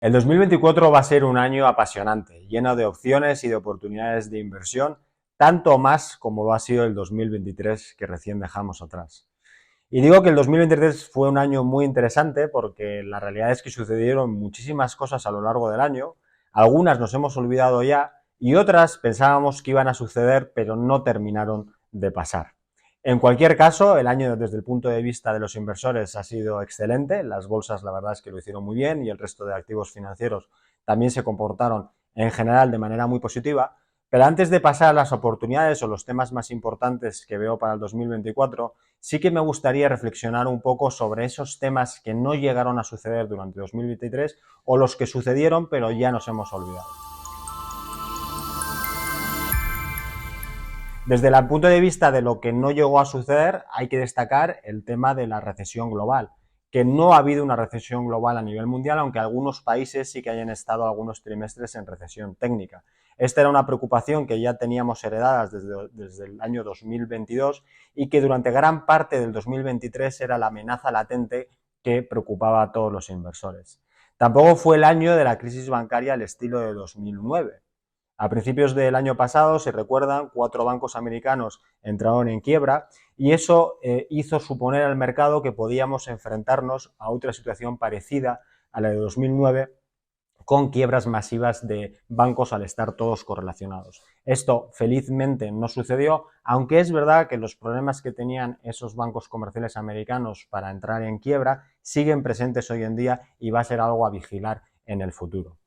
El 2024 va a ser un año apasionante, lleno de opciones y de oportunidades de inversión, tanto más como lo ha sido el 2023 que recién dejamos atrás. Y digo que el 2023 fue un año muy interesante porque la realidad es que sucedieron muchísimas cosas a lo largo del año, algunas nos hemos olvidado ya y otras pensábamos que iban a suceder pero no terminaron de pasar. En cualquier caso, el año desde el punto de vista de los inversores ha sido excelente, las bolsas la verdad es que lo hicieron muy bien y el resto de activos financieros también se comportaron en general de manera muy positiva, pero antes de pasar a las oportunidades o los temas más importantes que veo para el 2024, sí que me gustaría reflexionar un poco sobre esos temas que no llegaron a suceder durante 2023 o los que sucedieron pero ya nos hemos olvidado. Desde el punto de vista de lo que no llegó a suceder, hay que destacar el tema de la recesión global, que no ha habido una recesión global a nivel mundial, aunque algunos países sí que hayan estado algunos trimestres en recesión técnica. Esta era una preocupación que ya teníamos heredadas desde el año 2022 y que durante gran parte del 2023 era la amenaza latente que preocupaba a todos los inversores. Tampoco fue el año de la crisis bancaria al estilo de 2009. A principios del año pasado, si recuerdan, 4 bancos americanos entraron en quiebra y eso hizo suponer al mercado que podíamos enfrentarnos a otra situación parecida a la de 2009 con quiebras masivas de bancos al estar todos correlacionados. Esto felizmente no sucedió, aunque es verdad que los problemas que tenían esos bancos comerciales americanos para entrar en quiebra siguen presentes hoy en día y va a ser algo a vigilar en el futuro.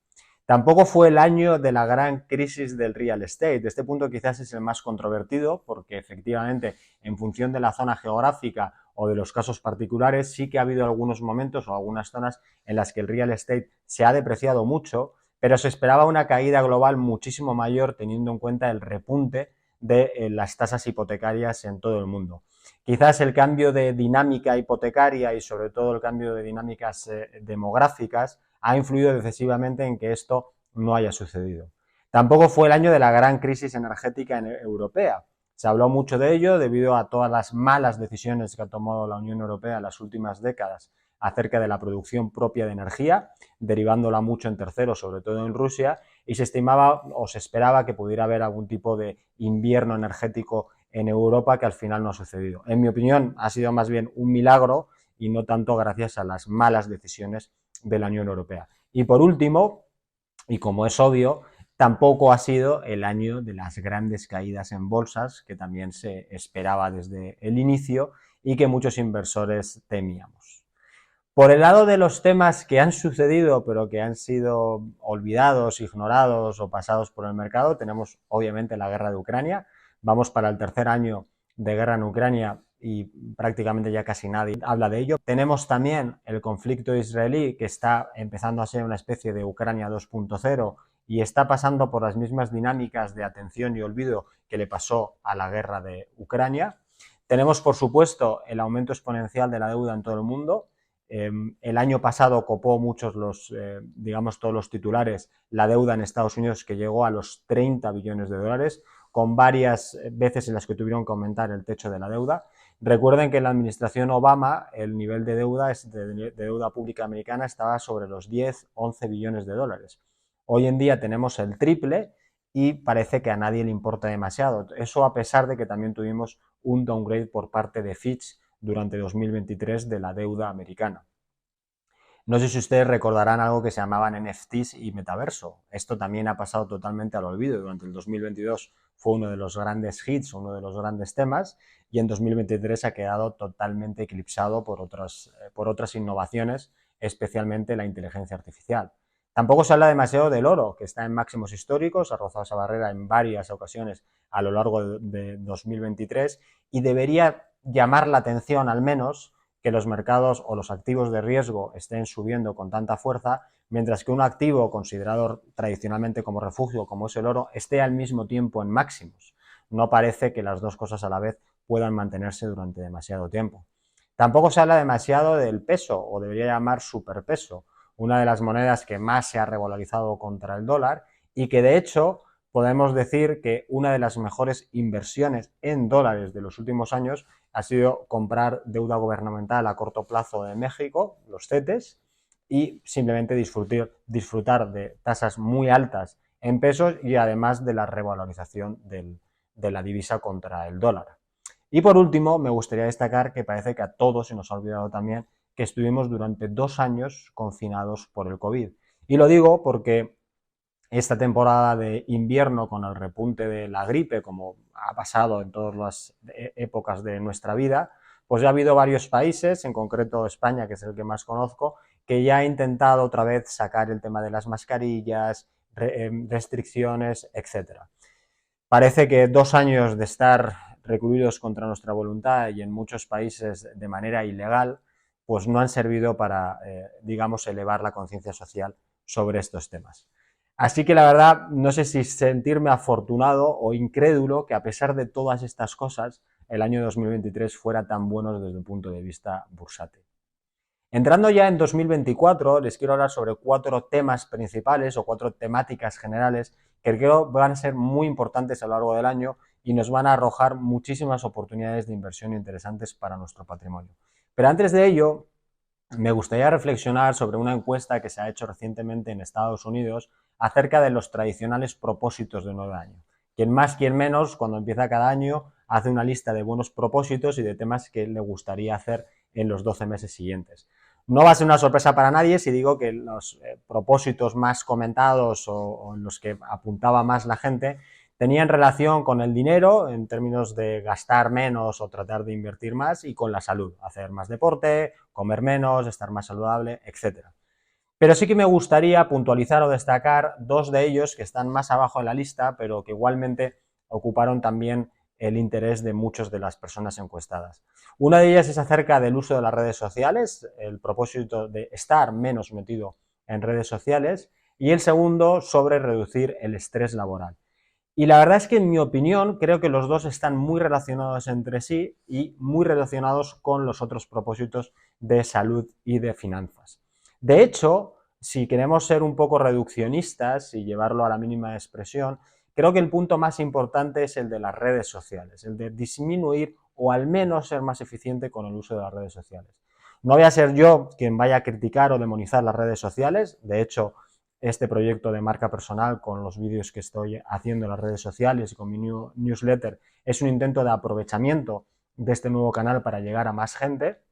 Tampoco fue el año de la gran crisis del real estate. Este punto quizás es el más controvertido porque efectivamente en función de la zona geográfica o de los casos particulares sí que ha habido algunos momentos o algunas zonas en las que el real estate se ha depreciado mucho, pero se esperaba una caída global muchísimo mayor teniendo en cuenta el repunte de las tasas hipotecarias en todo el mundo. Quizás el cambio de dinámica hipotecaria y sobre todo el cambio de dinámicas demográficas ha influido decisivamente en que esto no haya sucedido. Tampoco fue el año de la gran crisis energética europea. Se habló mucho de ello debido a todas las malas decisiones que ha tomado la Unión Europea en las últimas décadas acerca de la producción propia de energía, derivándola mucho en terceros, sobre todo en Rusia, y se estimaba o se esperaba que pudiera haber algún tipo de invierno energético en Europa que al final no ha sucedido. En mi opinión, ha sido más bien un milagro y no tanto gracias a las malas decisiones de la Unión Europea. Y por último, y como es obvio, tampoco ha sido el año de las grandes caídas en bolsas, que también se esperaba desde el inicio y que muchos inversores temíamos. Por el lado de los temas que han sucedido pero que han sido olvidados, ignorados o pasados por el mercado, tenemos obviamente la guerra de Ucrania. Vamos para el tercer año de guerra en Ucrania y prácticamente ya casi nadie habla de ello. Tenemos también el conflicto israelí que está empezando a ser una especie de Ucrania 2.0 y está pasando por las mismas dinámicas de atención y olvido que le pasó a la guerra de Ucrania. Tenemos, por supuesto, el aumento exponencial de la deuda en todo el mundo. El año pasado copó muchos digamos, todos los titulares, la deuda en Estados Unidos que llegó a los 30 billones de dólares, con varias veces en las que tuvieron que aumentar el techo de la deuda. Recuerden que en la administración Obama el nivel de deuda, de deuda pública americana estaba sobre los 10-11 billones de dólares. Hoy en día tenemos el triple y parece que a nadie le importa demasiado. Eso a pesar de que también tuvimos un downgrade por parte de Fitch durante 2023 de la deuda americana. No sé si ustedes recordarán algo que se llamaban NFTs y metaverso. Esto también ha pasado totalmente al olvido. Durante el 2022 fue uno de los grandes hits, uno de los grandes temas, y en 2023 ha quedado totalmente eclipsado por otras innovaciones, especialmente la inteligencia artificial. Tampoco se habla demasiado del oro, que está en máximos históricos, ha rozado esa barrera en varias ocasiones a lo largo de 2023 y debería llamar la atención al menos que los mercados o los activos de riesgo estén subiendo con tanta fuerza, mientras que un activo considerado tradicionalmente como refugio, como es el oro, esté al mismo tiempo en máximos. No parece que las dos cosas a la vez puedan mantenerse durante demasiado tiempo. Tampoco se habla demasiado del peso, o debería llamar superpeso, una de las monedas que más se ha revalorizado contra el dólar y que de hecho podemos decir que una de las mejores inversiones en dólares de los últimos años ha sido comprar deuda gubernamental a corto plazo de México, los CETES, y simplemente disfrutar de tasas muy altas en pesos y además de la revalorización de la divisa contra el dólar. Y por último, me gustaría destacar que parece que a todos se nos ha olvidado también que estuvimos durante 2 años confinados por el COVID. Y lo digo porque esta temporada de invierno con el repunte de la gripe, como ha pasado en todas las épocas de nuestra vida, pues ya ha habido varios países, en concreto España, que es el que más conozco, que ya ha intentado otra vez sacar el tema de las mascarillas, restricciones, etcétera. Parece que 2 años de estar recluidos contra nuestra voluntad y en muchos países de manera ilegal, pues no han servido para, digamos, elevar la conciencia social sobre estos temas. Así que la verdad, no sé si sentirme afortunado o incrédulo que a pesar de todas estas cosas, el año 2023 fuera tan bueno desde el punto de vista bursátil. Entrando ya en 2024, les quiero hablar sobre 4 temas principales o 4 temáticas generales que creo van a ser muy importantes a lo largo del año y nos van a arrojar muchísimas oportunidades de inversión interesantes para nuestro patrimonio. Pero antes de ello, me gustaría reflexionar sobre una encuesta que se ha hecho recientemente en Estados Unidos acerca de los tradicionales propósitos de nuevo año. Quien más, quien menos, cuando empieza cada año, hace una lista de buenos propósitos y de temas que le gustaría hacer en los 12 meses siguientes. No va a ser una sorpresa para nadie si digo que los propósitos más comentados o en los que apuntaba más la gente tenían relación con el dinero en términos de gastar menos o tratar de invertir más y con la salud, hacer más deporte, comer menos, estar más saludable, etc. Pero sí que me gustaría puntualizar o destacar 2 de ellos que están más abajo en la lista, pero que igualmente ocuparon también el interés de muchas de las personas encuestadas. Una de ellas es acerca del uso de las redes sociales, el propósito de estar menos metido en redes sociales, y el segundo sobre reducir el estrés laboral. Y la verdad es que en mi opinión creo que los dos están muy relacionados entre sí y muy relacionados con los otros propósitos de salud y de finanzas. De hecho, si queremos ser un poco reduccionistas y llevarlo a la mínima expresión, creo que el punto más importante es el de las redes sociales, el de disminuir o al menos ser más eficiente con el uso de las redes sociales. No voy a ser yo quien vaya a criticar o demonizar las redes sociales, de hecho, este proyecto de marca personal con los vídeos que estoy haciendo en las redes sociales y con mi newsletter es un intento de aprovechamiento de este nuevo canal para llegar a más gente,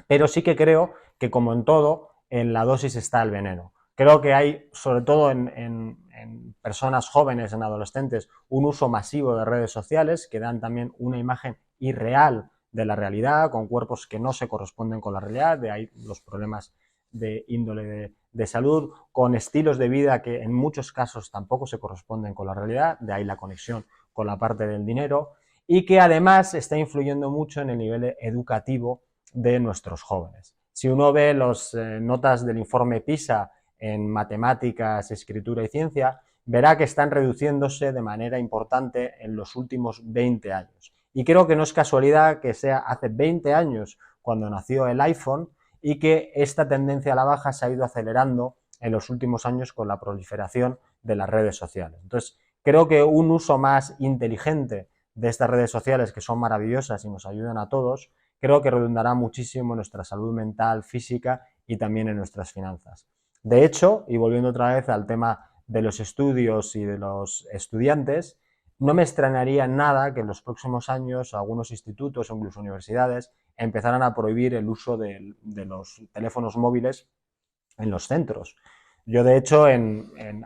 pero sí que creo que como en todo, en la dosis está el veneno. Creo que hay, sobre todo en personas jóvenes, en adolescentes, un uso masivo de redes sociales que dan también una imagen irreal de la realidad, con cuerpos que no se corresponden con la realidad, de ahí los problemas de índole de salud, con estilos de vida que en muchos casos tampoco se corresponden con la realidad, de ahí la conexión con la parte del dinero, y que además está influyendo mucho en el nivel educativo de nuestros jóvenes. Si uno ve las notas del informe PISA en matemáticas, escritura y ciencia, verá que están reduciéndose de manera importante en los últimos 20 años. Y creo que no es casualidad que sea hace 20 años cuando nació el iPhone y que esta tendencia a la baja se ha ido acelerando en los últimos años con la proliferación de las redes sociales. Entonces, creo que un uso más inteligente de estas redes sociales, que son maravillosas y nos ayudan a todos, creo que redundará muchísimo en nuestra salud mental, física y también en nuestras finanzas. De hecho, y volviendo otra vez al tema de los estudios y de los estudiantes, no me extrañaría nada que en los próximos años algunos institutos o incluso universidades empezaran a prohibir el uso de los teléfonos móviles en los centros. Yo, de hecho,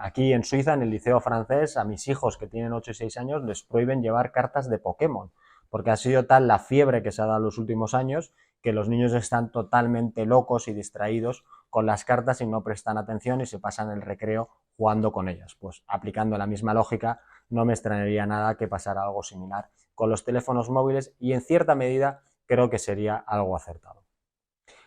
aquí en Suiza, en el liceo francés, a mis hijos que tienen 8 y 6 años les prohíben llevar cartas de Pokémon, porque ha sido tal la fiebre que se ha dado en los últimos años que los niños están totalmente locos y distraídos con las cartas y no prestan atención y se pasan el recreo jugando con ellas. Pues aplicando la misma lógica, no me extrañaría nada que pasara algo similar con los teléfonos móviles y en cierta medida creo que sería algo acertado.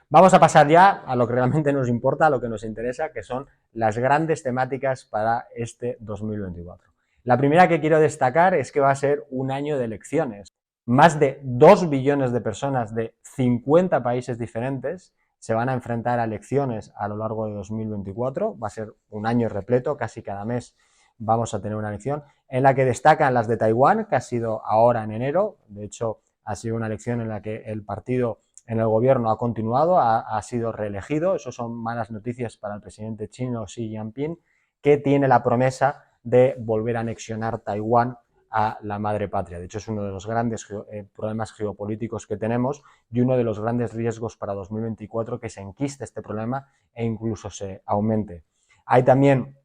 Vamos a pasar ya a lo que realmente nos importa, a lo que nos interesa, que son las grandes temáticas para este 2024. La primera que quiero destacar es que va a ser un año de elecciones. Más de 2 billones de personas de 50 países diferentes se van a enfrentar a elecciones a lo largo de 2024. Va a ser un año repleto, casi cada mes vamos a tener una elección, en la que destacan las de Taiwán, que ha sido ahora en enero. De hecho, ha sido una elección en la que el partido en el gobierno ha continuado, ha sido reelegido. Eso son malas noticias para el presidente chino Xi Jinping, que tiene la promesa de volver a anexionar Taiwán a la madre patria. De hecho, es uno de los grandes problemas geopolíticos que tenemos y uno de los grandes riesgos para 2024, que se enquiste este problema e incluso se aumente. Hay también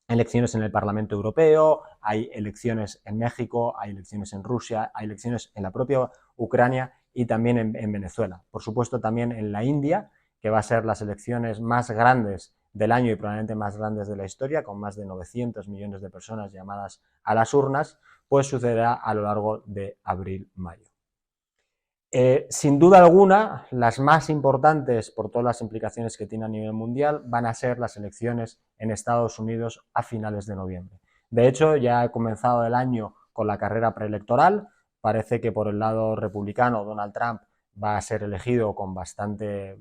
elecciones en el Parlamento Europeo, hay elecciones en México, hay elecciones en Rusia, hay elecciones en la propia Ucrania y también en Venezuela. Por supuesto, también en la India, que va a ser las elecciones más grandes del año y probablemente más grandes de la historia, con más de 900 millones de personas llamadas a las urnas, pues sucederá a lo largo de abril-mayo. Sin duda alguna, las más importantes por todas las implicaciones que tiene a nivel mundial van a ser las elecciones en Estados Unidos a finales de noviembre. De hecho, ya ha comenzado el año con la carrera preelectoral. Parece que por el lado republicano Donald Trump va a ser elegido con bastante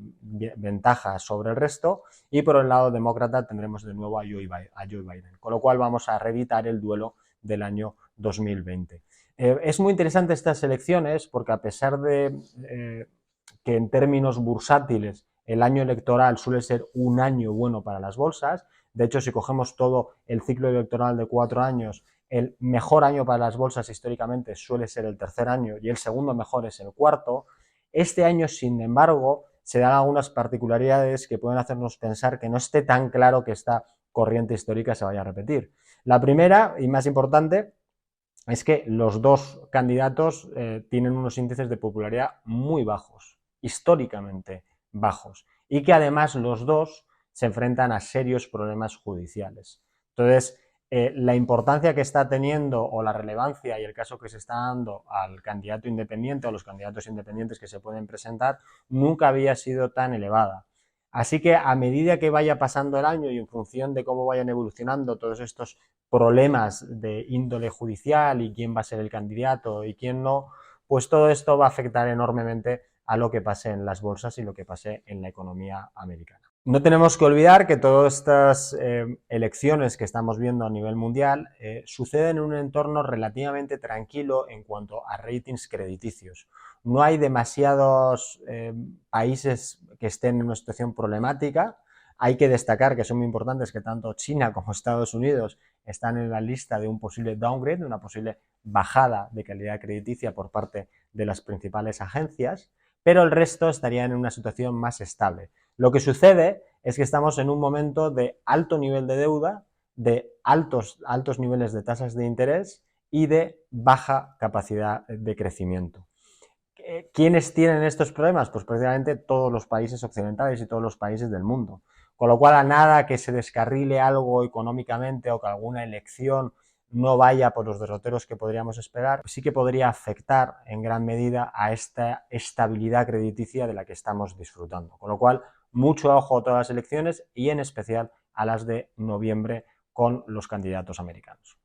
ventaja sobre el resto, y por el lado demócrata tendremos de nuevo a Joe Biden, con lo cual vamos a reeditar el duelo del año 2020. Es muy interesante estas elecciones porque, a pesar de que en términos bursátiles el año electoral suele ser un año bueno para las bolsas, de hecho, si cogemos todo el ciclo electoral de 4 años, el mejor año para las bolsas históricamente suele ser el tercer año y el segundo mejor es el cuarto. Este año, sin embargo, se dan algunas particularidades que pueden hacernos pensar que no esté tan claro que esta corriente histórica se vaya a repetir. La primera y más importante es que los dos candidatos tienen unos índices de popularidad muy bajos, históricamente bajos, y que además los dos se enfrentan a serios problemas judiciales. Entonces, la importancia que está teniendo, o la relevancia y el caso que se está dando al candidato independiente o a los candidatos independientes que se pueden presentar, nunca había sido tan elevada. Así que, a medida que vaya pasando el año y en función de cómo vayan evolucionando todos estos problemas de índole judicial y quién va a ser el candidato y quién no, pues todo esto va a afectar enormemente a lo que pase en las bolsas y lo que pase en la economía americana. No tenemos que olvidar que todas estas elecciones que estamos viendo a nivel mundial suceden en un entorno relativamente tranquilo en cuanto a ratings crediticios. No hay demasiados países que estén en una situación problemática. Hay que destacar que son muy importantes que tanto China como Estados Unidos están en la lista de un posible downgrade, de una posible bajada de calidad crediticia por parte de las principales agencias, pero el resto estaría en una situación más estable. Lo que sucede es que estamos en un momento de alto nivel de deuda, de altos niveles de tasas de interés y de baja capacidad de crecimiento. ¿Quiénes tienen estos problemas? Pues precisamente todos los países occidentales y todos los países del mundo. Con lo cual, a nada que se descarrile algo económicamente o que alguna elección no vaya por los derroteros que podríamos esperar, sí que podría afectar en gran medida a esta estabilidad crediticia de la que estamos disfrutando. Con lo cual, mucho ojo a todas las elecciones y en especial a las de noviembre con los candidatos americanos.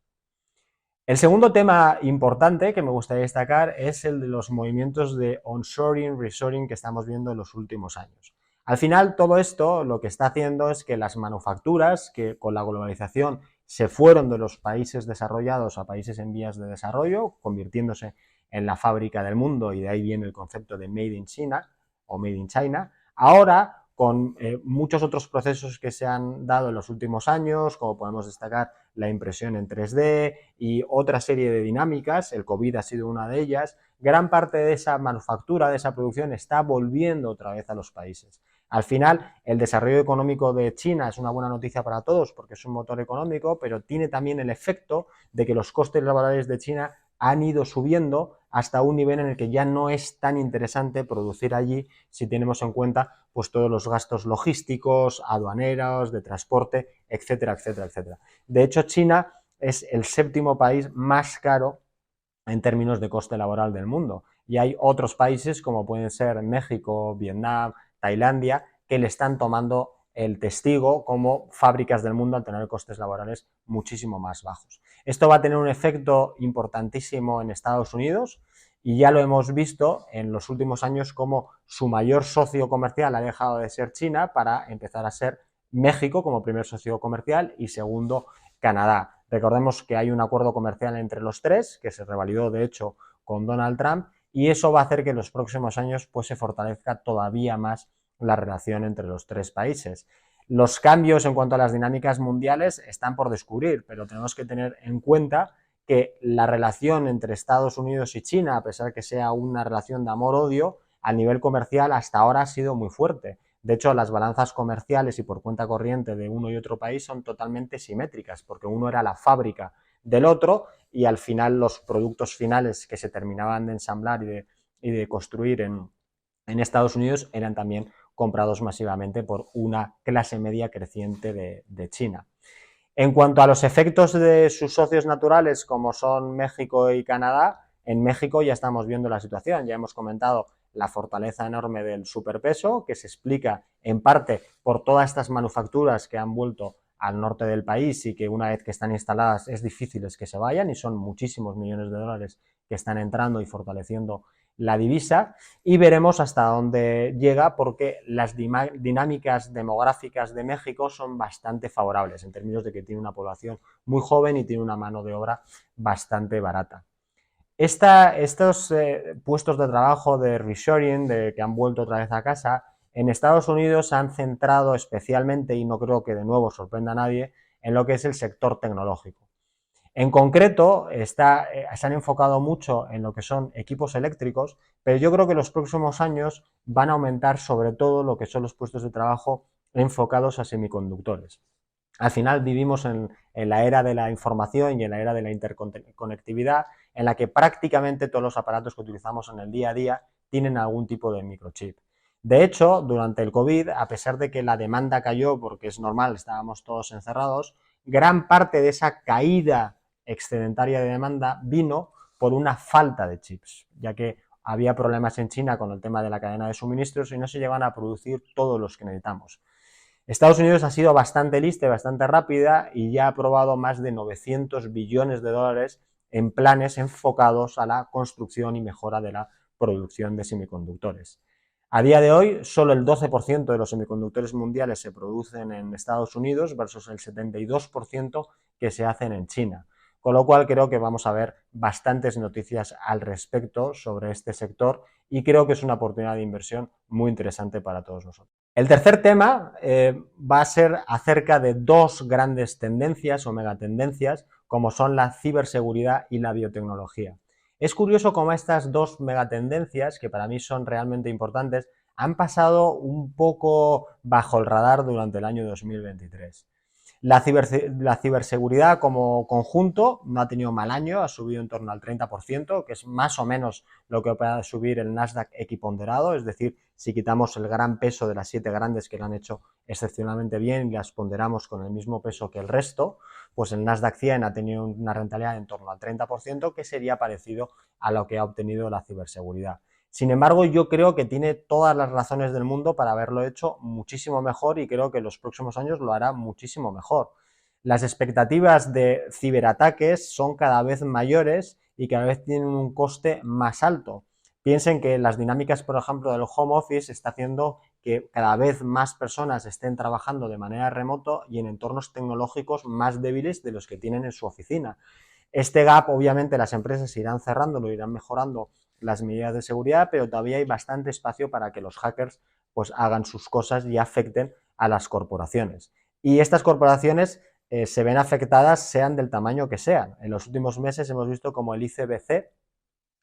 El segundo tema importante que me gustaría destacar es el de los movimientos de onshoring, reshoring que estamos viendo en los últimos años. Al final, todo esto lo que está haciendo es que las manufacturas, que con la globalización se fueron de los países desarrollados a países en vías de desarrollo, convirtiéndose en la fábrica del mundo, y de ahí viene el concepto de Made in China o Made in China, ahora con muchos otros procesos que se han dado en los últimos años, como podemos destacar la impresión en 3D y otra serie de dinámicas, el COVID ha sido una de ellas, gran parte de esa manufactura, de esa producción, está volviendo otra vez a los países. Al final, el desarrollo económico de China es una buena noticia para todos porque es un motor económico, pero tiene también el efecto de que los costes laborales de China han ido subiendo hasta un nivel en el que ya no es tan interesante producir allí si tenemos en cuenta pues todos los gastos logísticos, aduaneros, de transporte, etcétera, etcétera, etcétera. De hecho, China es el séptimo país más caro en términos de coste laboral del mundo, y hay otros países como pueden ser México, Vietnam, Tailandia, que le están tomando el testigo como fábricas del mundo al tener costes laborales muchísimo más bajos. Esto va a tener un efecto importantísimo en Estados Unidos, y ya lo hemos visto en los últimos años como su mayor socio comercial ha dejado de ser China para empezar a ser México como primer socio comercial y segundo Canadá. Recordemos que hay un acuerdo comercial entre los tres que se revalidó de hecho con Donald Trump y eso va a hacer que en los próximos años pues, se fortalezca todavía más la relación entre los tres países. Los cambios en cuanto a las dinámicas mundiales están por descubrir, pero tenemos que tener en cuenta que la relación entre Estados Unidos y China, a pesar que sea una relación de amor-odio, a nivel comercial hasta ahora ha sido muy fuerte. De hecho, las balanzas comerciales y por cuenta corriente de uno y otro país son totalmente simétricas, porque uno era la fábrica del otro y al final los productos finales que se terminaban de ensamblar y de construir en Estados Unidos eran también comprados masivamente por una clase media creciente de China. En cuanto a los efectos de sus socios naturales, como son México y Canadá, en México ya estamos viendo la situación, ya hemos comentado la fortaleza enorme del superpeso, que se explica en parte por todas estas manufacturas que han vuelto al norte del país y que una vez que están instaladas es difícil que se vayan y son muchísimos millones de dólares que están entrando y fortaleciendo la divisa, y veremos hasta dónde llega porque las dinámicas demográficas de México son bastante favorables en términos de que tiene una población muy joven y tiene una mano de obra bastante barata. Estos puestos de trabajo de reshoring, que han vuelto otra vez a casa, en Estados Unidos se han centrado especialmente, y no creo que de nuevo sorprenda a nadie, en lo que es el sector tecnológico. En concreto, se han enfocado mucho en lo que son equipos eléctricos, pero yo creo que en los próximos años van a aumentar sobre todo lo que son los puestos de trabajo enfocados a semiconductores. Al final vivimos en la era de la información y en la era de la interconectividad, en la que prácticamente todos los aparatos que utilizamos en el día a día tienen algún tipo de microchip. De hecho, durante el COVID, a pesar de que la demanda cayó porque es normal, estábamos todos encerrados, gran parte de esa caída excedentaria de demanda vino por una falta de chips, ya que había problemas en China con el tema de la cadena de suministros y no se llegan a producir todos los que necesitamos. Estados Unidos ha sido bastante lista y bastante rápida y ya ha aprobado más de 900 billones de dólares en planes enfocados a la construcción y mejora de la producción de semiconductores. A día de hoy, solo el 12% de los semiconductores mundiales se producen en Estados Unidos versus el 72% que se hacen en China. Con lo cual creo que vamos a ver bastantes noticias al respecto sobre este sector y creo que es una oportunidad de inversión muy interesante para todos nosotros. El tercer tema va a ser acerca de dos grandes tendencias o megatendencias como son la ciberseguridad y la biotecnología. Es curioso cómo estas dos megatendencias, que para mí son realmente importantes, han pasado un poco bajo el radar durante el año 2023. La ciberseguridad como conjunto no ha tenido mal año, ha subido en torno al 30%, que es más o menos lo que puede subir el Nasdaq equiponderado, es decir, si quitamos el gran peso de las 7 grandes que lo han hecho excepcionalmente bien y las ponderamos con el mismo peso que el resto, pues el Nasdaq 100 ha tenido una rentabilidad en torno al 30%, que sería parecido a lo que ha obtenido la ciberseguridad. Sin embargo, yo creo que tiene todas las razones del mundo para haberlo hecho muchísimo mejor y creo que en los próximos años lo hará muchísimo mejor. Las expectativas de ciberataques son cada vez mayores y cada vez tienen un coste más alto. Piensen que las dinámicas, por ejemplo, del home office está haciendo que cada vez más personas estén trabajando de manera remoto y en entornos tecnológicos más débiles de los que tienen en su oficina. Este gap, obviamente, las empresas irán cerrando, lo irán mejorando las medidas de seguridad, pero todavía hay bastante espacio para que los hackers pues hagan sus cosas y afecten a las corporaciones. Y estas corporaciones se ven afectadas sean del tamaño que sean. En los últimos meses hemos visto como el ICBC,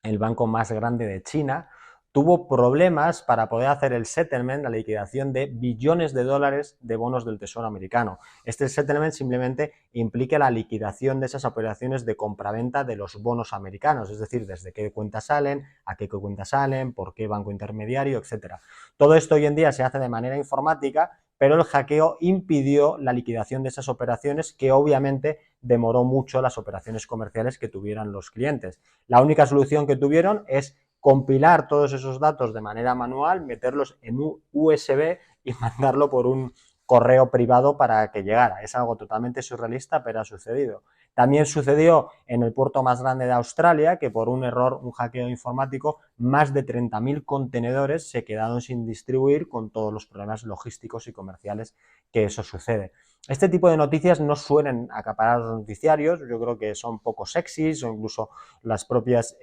el banco más grande de China, tuvo problemas para poder hacer el settlement, la liquidación de billones de dólares de bonos del Tesoro americano. Este settlement simplemente implica la liquidación de esas operaciones de compraventa de los bonos americanos, es decir, desde qué cuenta salen, a qué cuenta salen, por qué banco intermediario, etc. Todo esto hoy en día se hace de manera informática, pero el hackeo impidió la liquidación de esas operaciones, que obviamente demoró mucho las operaciones comerciales que tuvieran los clientes. La única solución que tuvieron es compilar todos esos datos de manera manual, meterlos en un USB y mandarlo por un correo privado para que llegara. Es algo totalmente surrealista, pero ha sucedido. También sucedió en el puerto más grande de Australia, que por un error, un hackeo informático, más de 30.000 contenedores se quedaron sin distribuir con todos los problemas logísticos y comerciales que eso sucede. Este tipo de noticias no suelen acaparar los noticiarios, yo creo que son poco sexys o incluso las propias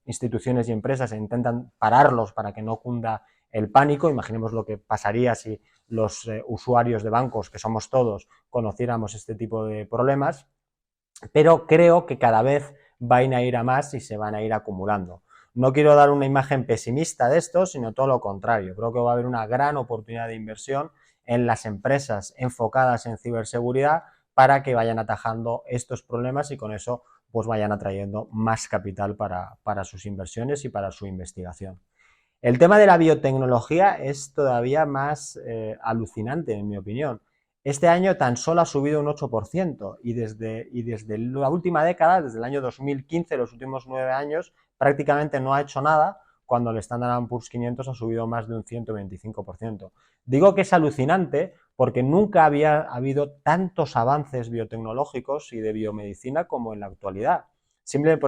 instituciones y empresas intentan pararlos para que no cunda el pánico. Imaginemos lo que pasaría si los usuarios de bancos, que somos todos, conociéramos este tipo de problemas, pero creo que cada vez van a ir a más y se van a ir acumulando. No quiero dar una imagen pesimista de esto, sino todo lo contrario. Creo que va a haber una gran oportunidad de inversión en las empresas enfocadas en ciberseguridad para que vayan atajando estos problemas y con eso pues vayan atrayendo más capital para sus inversiones y para su investigación. El tema de la biotecnología es todavía más alucinante, en mi opinión. Este año tan solo ha subido un 8% y desde la última década, desde el año 2015, los últimos 9 años, prácticamente no ha hecho nada, cuando el Standard Poor's 500 ha subido más de un 125%. Digo que es alucinante porque nunca había habido tantos avances biotecnológicos y de biomedicina como en la actualidad. Simplemente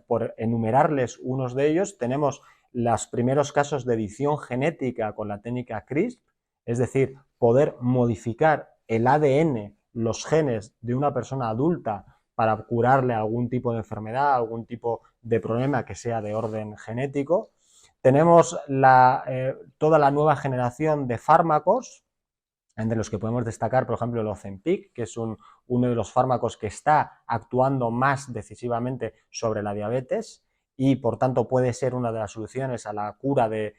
por enumerarles unos de ellos, tenemos los primeros casos de edición genética con la técnica CRISPR, es decir, poder modificar el ADN, los genes de una persona adulta para curarle algún tipo de enfermedad, algún tipo de problema que sea de orden genético. Tenemos toda la nueva generación de fármacos, entre los que podemos destacar, por ejemplo, el Ozempic, que es uno de los fármacos que está actuando más decisivamente sobre la diabetes y, por tanto, puede ser una de las soluciones a la cura de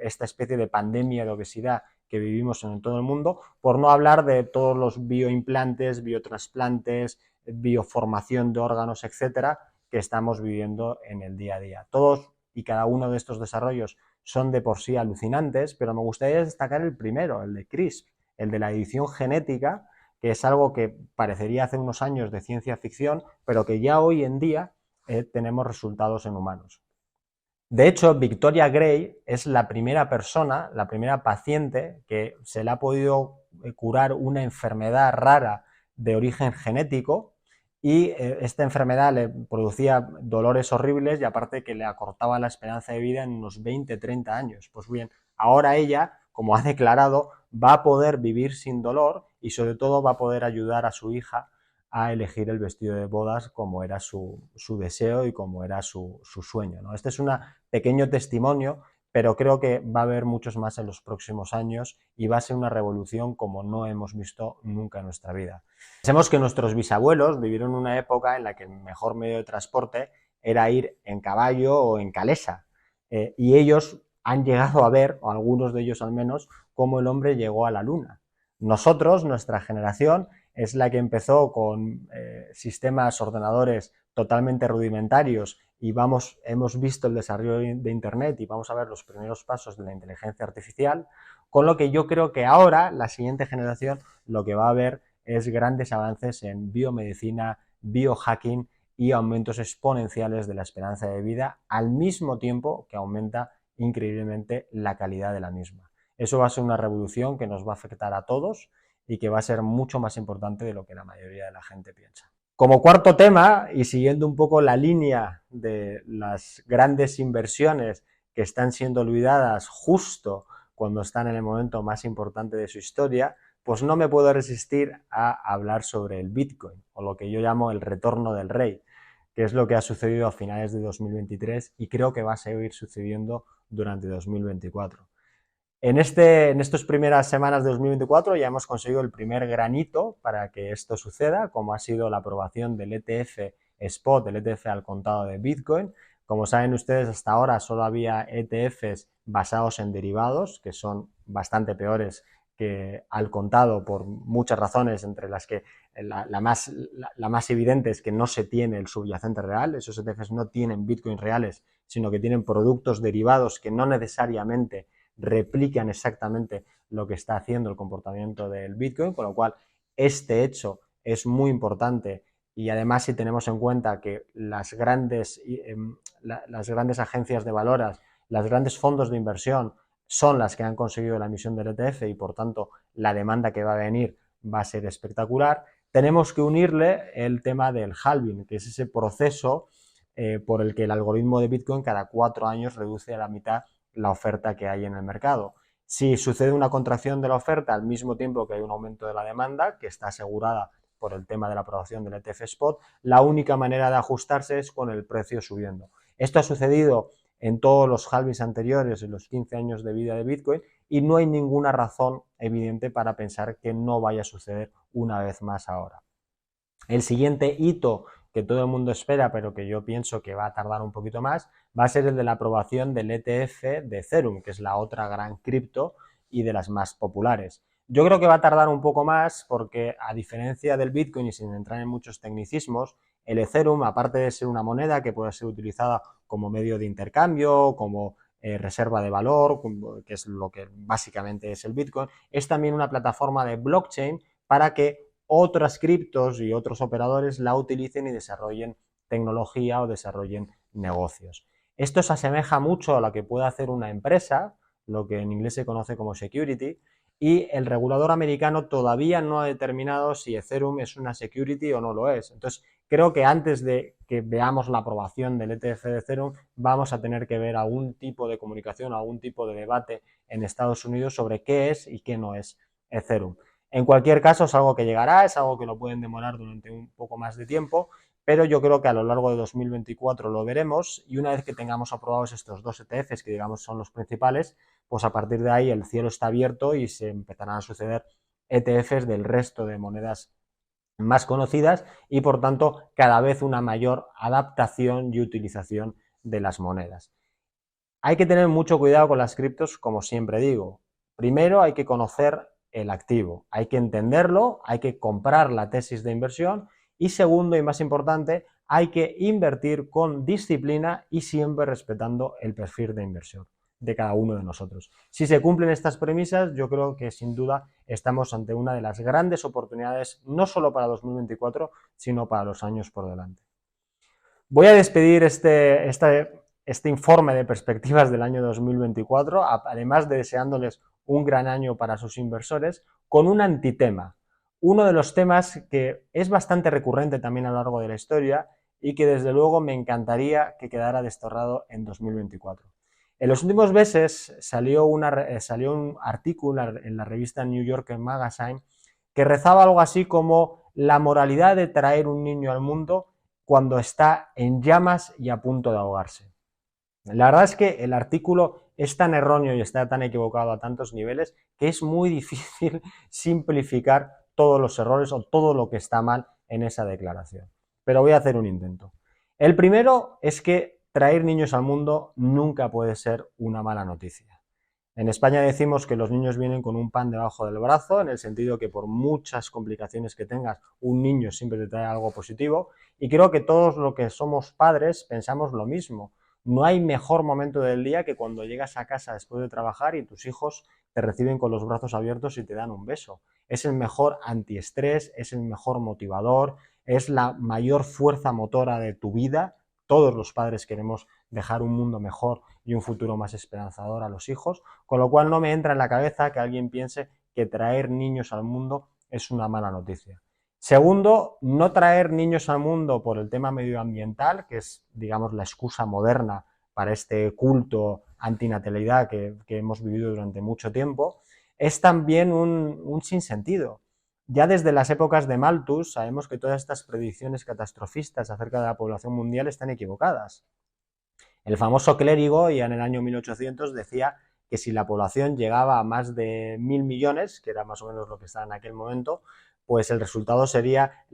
esta especie de pandemia de obesidad que vivimos en todo el mundo, por no hablar de todos los bioimplantes, biotrasplantes, bioformación de órganos, etcétera, que estamos viviendo en el día a día. Todos y cada uno de estos desarrollos son de por sí alucinantes, pero me gustaría destacar el primero, el de CRISPR, el de la edición genética, que es algo que parecería hace unos años de ciencia ficción, pero que ya hoy en día tenemos resultados en humanos. De hecho, Victoria Gray es la primera persona, la primera paciente que se le ha podido curar una enfermedad rara de origen genético y esta enfermedad le producía dolores horribles y aparte que le acortaba la esperanza de vida en unos 20-30 años. Pues bien, ahora ella, como ha declarado, va a poder vivir sin dolor y sobre todo va a poder ayudar a su hija a elegir el vestido de bodas como era su deseo y como era su sueño, ¿no? Este es un pequeño testimonio, pero creo que va a haber muchos más en los próximos años y va a ser una revolución como no hemos visto nunca en nuestra vida. Pensemos que nuestros bisabuelos vivieron una época en la que el mejor medio de transporte era ir en caballo o en calesa, y ellos han llegado a ver, o algunos de ellos al menos, cómo el hombre llegó a la luna. Nosotros, nuestra generación, es la que empezó con sistemas ordenadores totalmente rudimentarios y hemos visto el desarrollo de Internet y vamos a ver los primeros pasos de la inteligencia artificial, con lo que yo creo que ahora la siguiente generación lo que va a ver es grandes avances en biomedicina, biohacking y aumentos exponenciales de la esperanza de vida al mismo tiempo que aumenta increíblemente la calidad de la misma. Eso va a ser una revolución que nos va a afectar a todos y que va a ser mucho más importante de lo que la mayoría de la gente piensa. Como cuarto tema, y siguiendo un poco la línea de las grandes inversiones que están siendo olvidadas justo cuando están en el momento más importante de su historia, pues no me puedo resistir a hablar sobre el Bitcoin, o lo que yo llamo el retorno del rey, que es lo que ha sucedido a finales de 2023 y creo que va a seguir sucediendo durante 2024. En estas primeras semanas de 2024 ya hemos conseguido el primer granito para que esto suceda, como ha sido la aprobación del ETF Spot, el ETF al contado de Bitcoin. Como saben ustedes, hasta ahora solo había ETFs basados en derivados, que son bastante peores que al contado por muchas razones, entre las que la más evidente es que no se tiene el subyacente real. Esos ETFs no tienen Bitcoin reales, sino que tienen productos derivados que no necesariamente replican exactamente lo que está haciendo el comportamiento del Bitcoin, con lo cual este hecho es muy importante y además si tenemos en cuenta que las grandes agencias de valores, los grandes fondos de inversión son las que han conseguido la emisión del ETF y por tanto la demanda que va a venir va a ser espectacular, tenemos que unirle el tema del halving, que es ese proceso por el que el algoritmo de Bitcoin cada 4 años reduce a la mitad la oferta que hay en el mercado. Si sucede una contracción de la oferta al mismo tiempo que hay un aumento de la demanda, que está asegurada por el tema de la aprobación del ETF Spot, la única manera de ajustarse es con el precio subiendo. Esto ha sucedido en todos los halvings anteriores, en los 15 años de vida de Bitcoin, y no hay ninguna razón evidente para pensar que no vaya a suceder una vez más ahora. El siguiente hito que todo el mundo espera, pero que yo pienso que va a tardar un poquito más, va a ser el de la aprobación del ETF de Ethereum, que es la otra gran cripto y de las más populares. Yo creo que va a tardar un poco más porque, a diferencia del Bitcoin y sin entrar en muchos tecnicismos, el Ethereum, aparte de ser una moneda que puede ser utilizada como medio de intercambio, como reserva de valor, que es lo que básicamente es el Bitcoin, es también una plataforma de blockchain para que otras criptos y otros operadores la utilicen y desarrollen tecnología o desarrollen negocios. Esto se asemeja mucho a lo que puede hacer una empresa, lo que en inglés se conoce como security, y el regulador americano todavía no ha determinado si Ethereum es una security o no lo es. Entonces, creo que antes de que veamos la aprobación del ETF de Ethereum, vamos a tener que ver algún tipo de comunicación, algún tipo de debate en Estados Unidos sobre qué es y qué no es Ethereum. En cualquier caso, es algo que llegará, es algo que lo pueden demorar durante un poco más de tiempo, pero yo creo que a lo largo de 2024 lo veremos, y una vez que tengamos aprobados estos dos ETFs, que digamos son los principales, pues a partir de ahí el cielo está abierto y se empezarán a suceder ETFs del resto de monedas más conocidas y, por tanto, cada vez una mayor adaptación y utilización de las monedas. Hay que tener mucho cuidado con las criptos, como siempre digo. Primero hay que conocer el activo, hay que entenderlo, hay que comprar la tesis de inversión, y segundo y más importante, hay que invertir con disciplina y siempre respetando el perfil de inversión de cada uno de nosotros. Si se cumplen estas premisas, yo creo que sin duda estamos ante una de las grandes oportunidades, no solo para 2024, sino para los años por delante. Voy a despedir este informe de perspectivas del año 2024, además de deseándoles un gran año para sus inversores, con un antitema. Uno de los temas que es bastante recurrente también a lo largo de la historia y que desde luego me encantaría que quedara desterrado en 2024. En los últimos meses salió un artículo en la revista New Yorker Magazine que rezaba algo así como: la moralidad de traer un niño al mundo cuando está en llamas y a punto de ahogarse. La verdad es que el artículo es tan erróneo y está tan equivocado a tantos niveles que es muy difícil simplificar todos los errores o todo lo que está mal en esa declaración. Pero voy a hacer un intento. El primero es que traer niños al mundo nunca puede ser una mala noticia. En España decimos que los niños vienen con un pan debajo del brazo, en el sentido que por muchas complicaciones que tengas, un niño siempre te trae algo positivo, y creo que todos los que somos padres pensamos lo mismo. No hay mejor momento del día que cuando llegas a casa después de trabajar y tus hijos te reciben con los brazos abiertos y te dan un beso. Es el mejor antiestrés, es el mejor motivador, es la mayor fuerza motora de tu vida. Todos los padres queremos dejar un mundo mejor y un futuro más esperanzador a los hijos, con lo cual no me entra en la cabeza que alguien piense que traer niños al mundo es una mala noticia. Segundo, no traer niños al mundo por el tema medioambiental, que es, digamos, la excusa moderna para este culto antinatalidad que hemos vivido durante mucho tiempo, es también un sinsentido. Ya desde las épocas de Malthus sabemos que todas estas predicciones catastrofistas acerca de la población mundial están equivocadas. El famoso clérigo ya en el año 1800 decía que si la población llegaba a más de 1.000 millones, que era más o menos lo que estaba en aquel momento, pues el resultado sería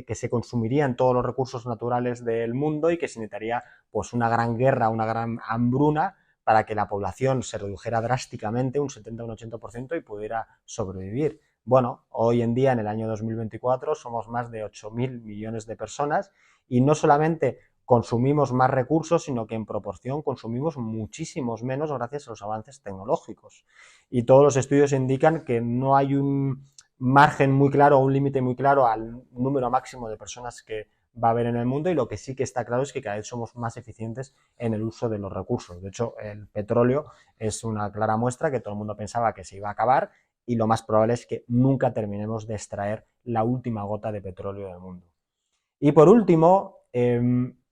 que se consumirían todos los recursos naturales del mundo y que se necesitaría pues una gran guerra, una gran hambruna para que la población se redujera drásticamente, un 70 o un 80%, y pudiera sobrevivir. Bueno, hoy en día, en el año 2024, somos más de 8.000 millones de personas, y no solamente consumimos más recursos, sino que en proporción consumimos muchísimos menos gracias a los avances tecnológicos. Y todos los estudios indican que no hay un margen muy claro o un límite muy claro al número máximo de personas que va a haber en el mundo, y lo que sí que está claro es que cada vez somos más eficientes en el uso de los recursos. De hecho, el petróleo es una clara muestra que todo el mundo pensaba que se iba a acabar, y lo más probable es que nunca terminemos de extraer la última gota de petróleo del mundo. Y por último,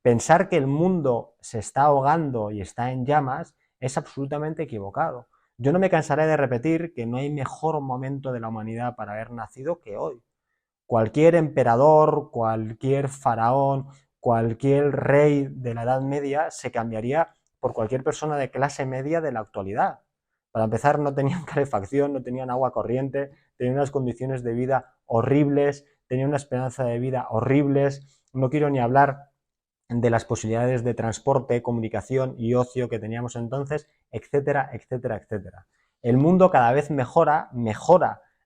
pensar que el mundo se está ahogando y está en llamas es absolutamente equivocado. Yo no me cansaré de repetir que no hay mejor momento de la humanidad para haber nacido que hoy. Cualquier emperador, cualquier faraón, cualquier rey de la Edad Media se cambiaría por cualquier persona de clase media de la actualidad. Para empezar, no tenían calefacción, no tenían agua corriente, tenían unas condiciones de vida horribles, tenían una esperanza de vida horribles. No quiero ni hablar de las posibilidades de transporte, comunicación y ocio que teníamos entonces, etcétera, etcétera, etcétera. El mundo cada vez mejora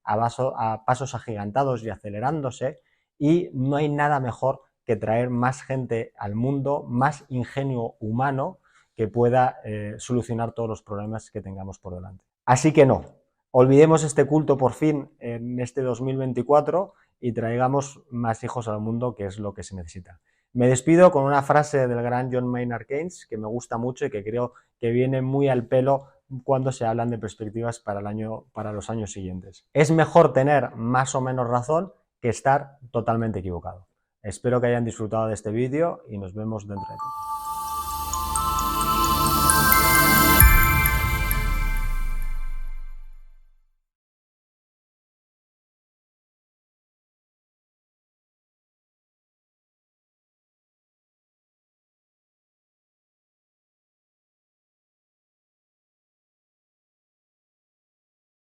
a pasos agigantados y acelerándose, y no hay nada mejor que traer más gente al mundo, más ingenio humano que pueda solucionar todos los problemas que tengamos por delante. Así que no, olvidemos este culto por fin en este 2024 y traigamos más hijos al mundo, que es lo que se necesita. Me despido con una frase del gran John Maynard Keynes que me gusta mucho y que creo que viene muy al pelo cuando se hablan de perspectivas para los años siguientes. Es mejor tener más o menos razón que estar totalmente equivocado. Espero que hayan disfrutado de este vídeo y nos vemos dentro de poco.